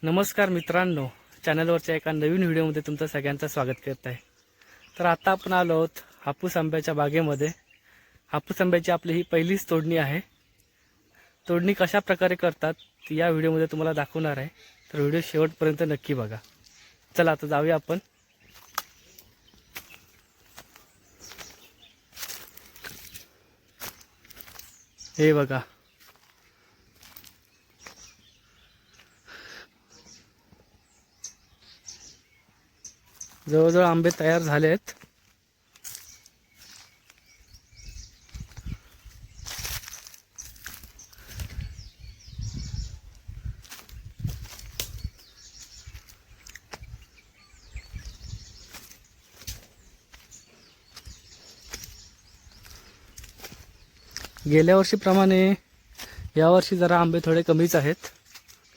नमस्कार मित्रांनो, चॅनलवरच्या एका नवीन व्हिडिओमध्ये तुमचं सगळ्यांचं स्वागत करत आहे. तर आता आपण आलो आहोत हापूस आंब्याच्या बागेमध्ये. हापूस आंब्याची आपली ही पहिलीच तोडणी आहे. तोडणी कशा प्रकारे करतात ती या व्हिडिओमध्ये तुम्हाला दाखवणार आहे. तर व्हिडिओ शेवटपर्यंत नक्की बघा. चला आता जाऊया आपण. हे बघा, जवळजवळ आंबे तयार झाले आहेत. गेल्या वर्षीप्रमाणे यावर्षी जरा आंबे थोडे कमीच आहेत.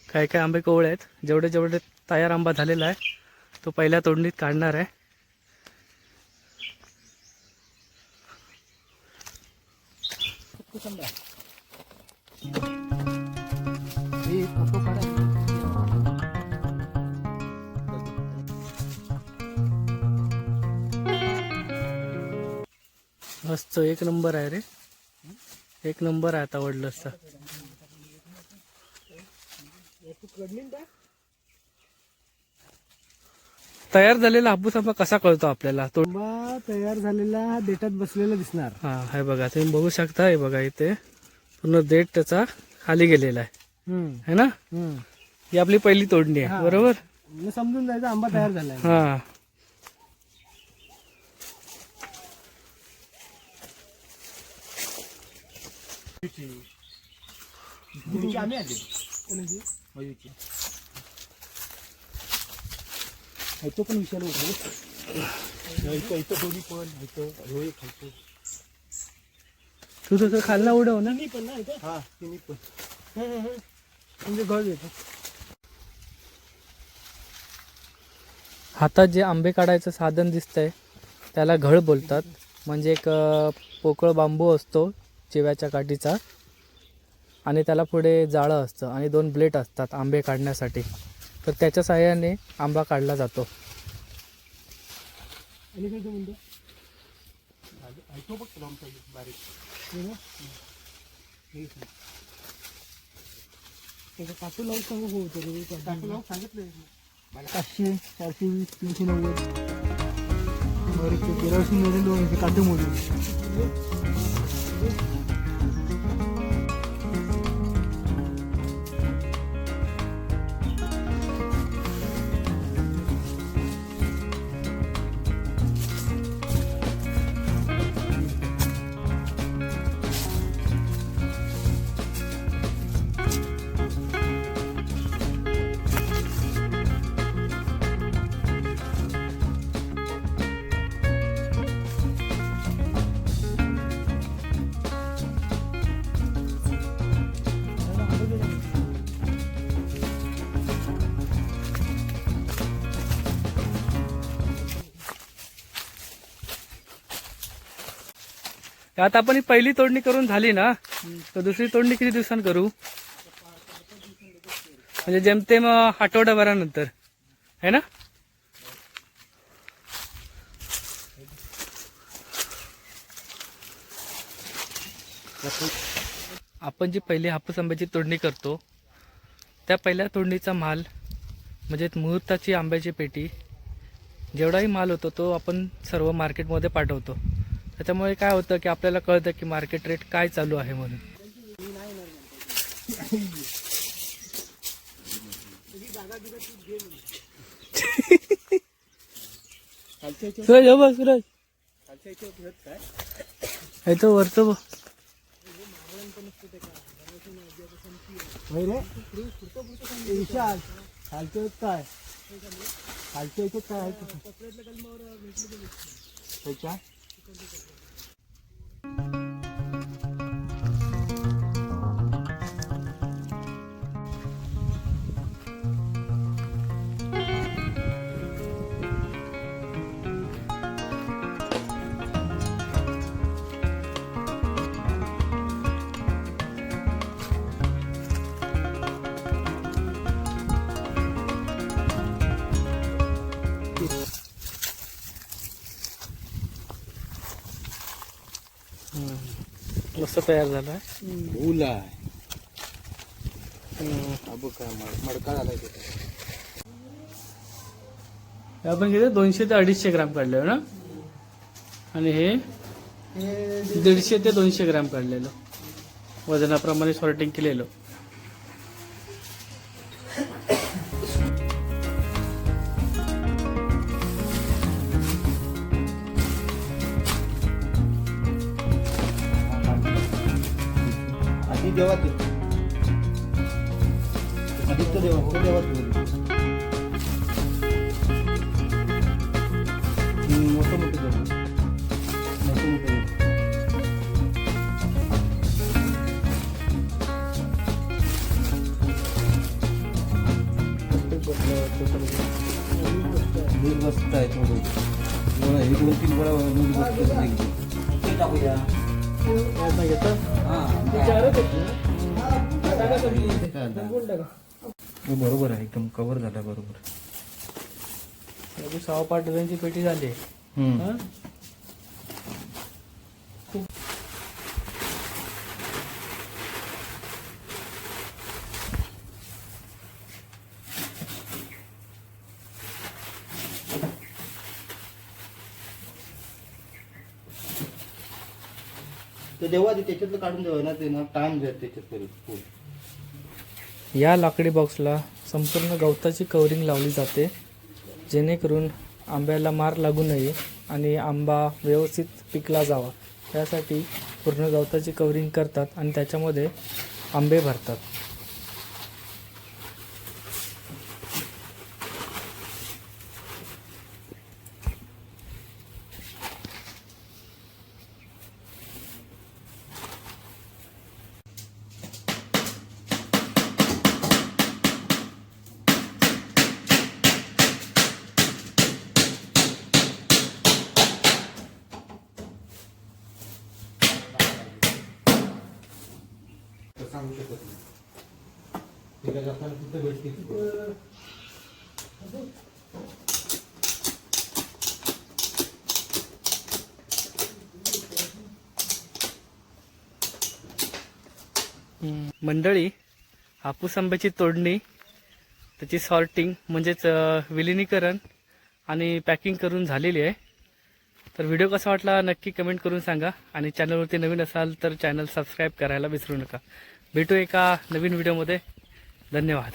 काही काही आंबे कोवळे आहेत. जेवढे जेवढे तयार आंबा झालेला आहे तो पहिल्या तोडणीत काढणार आहे. मस्त, एक नंबर आहे रे, एक नंबर आहे. आता वडलं असतं. तयार झालेला हापूस आंबा कसा कळतो आपल्याला? आंबा तयार झालेला देठात बसलेला दिसणार. हा, हे बघा, तुम्ही बघू शकता. हे बघा, इथे पूर्ण देठ त्याचा खाली गेलेला आहे, है ना? ही आपली पहिली तोडणी आहे, बरोबर? समजून जायचं आंबा तयार झालाय. हा, तो पण विचार तू तसं खाल्ला उडव ना. पण ना हा तिन्ही पण म्हणजे गळ येतो. हातात जे आंबे काढायचं साधन दिसतंय त्याला घळ बोलतात. म्हणजे एक पोकळ बांबू असतो चिव्याच्या काठीचा, आणि त्याला पुढे जाळं असतं आणि दोन ब्लेड असतात आंबे काढण्यासाठी. तर त्याच्या साहाय्याने आंबा काढला जातो. आणि काय म्हणतो बारीक काटू लावून सांगू होतं. काटू लावून सांगितलं 500, 420, 390 बारीक 1300 काटू मोडून. आता आपण ही पहिली तोडणी करून झाली ना, तर दुसरी तोडणी किती दिवसांनी करू? म्हणजे जेमतेम आठवड्याभरानंतर, है ना? आपण जी पहिली हापूस आंब्याची तोडणी करतो त्या पहिल्या तोडणीचा माल म्हणजे मुहूर्ताची आंब्याची पेटी, जेवढाही माल होतो तो आपण सर्व मार्केटमध्ये पाठवतो. त्याच्यामुळे काय होतं की आपल्याला कळतं की मार्केट रेट काय चालू आहे म्हणून. सूरज, सूरज तो वरतो विशाल खालच्या काय खालच्या याच्यात काय आहे त्याच्या मस्त तयार झाला आहे. ऊला आहे. हा बघ काय मडका झालाय तिथे. हे आपण किती 200 ते 250 ग्राम काढले ना, आणि हे 150 ते 200 ग्राम काढलेलं, वजनाप्रमाणे सॉर्टिंग केलेलं. आधी देवा तू आदित्य देवा तो देवा तू मोठं मोठं देवा मोठं मोठं देवा. दूध बसत आहे थोडं. हे 2-3 वेळा दूध बसत टाकूया. बरोबर आहे, एकदम कव्हर झाला बरोबर. 6.5 डझनची पेटी झाली. हा? ते देवा त्याच्यातलं काढून देवा ना, ते ना टाइम जात त्याच्यात तरी. या लाकडी बॉक्सला संपूर्ण गवताची कवरिंग लावली जाते, जेणेकरून आंब्याला मार लागू नये आणि आंबा व्यवस्थित पिकला जावा, यासाठी पूर्ण गवताची कवरिंग करतात आणि त्याच्यामध्ये आंबे भरतात. सांगू शकत नाही. तिला जाताना तिथं भेटते. मंडळी, हापूस आंब्याची तोडणी, त्याची सॉर्टिंग म्हणजेच विलिनीकरण आणि पॅकिंग करून झालेली आहे. तर व्हिडिओ कसा वाटला नक्की कमेंट करून सांगा, आणि चॅनलवरती नवीन असाल तर चॅनल सबस्क्राईब करायला विसरू नका. भेटू एका नवीन व्हिडिओमध्ये. धन्यवाद.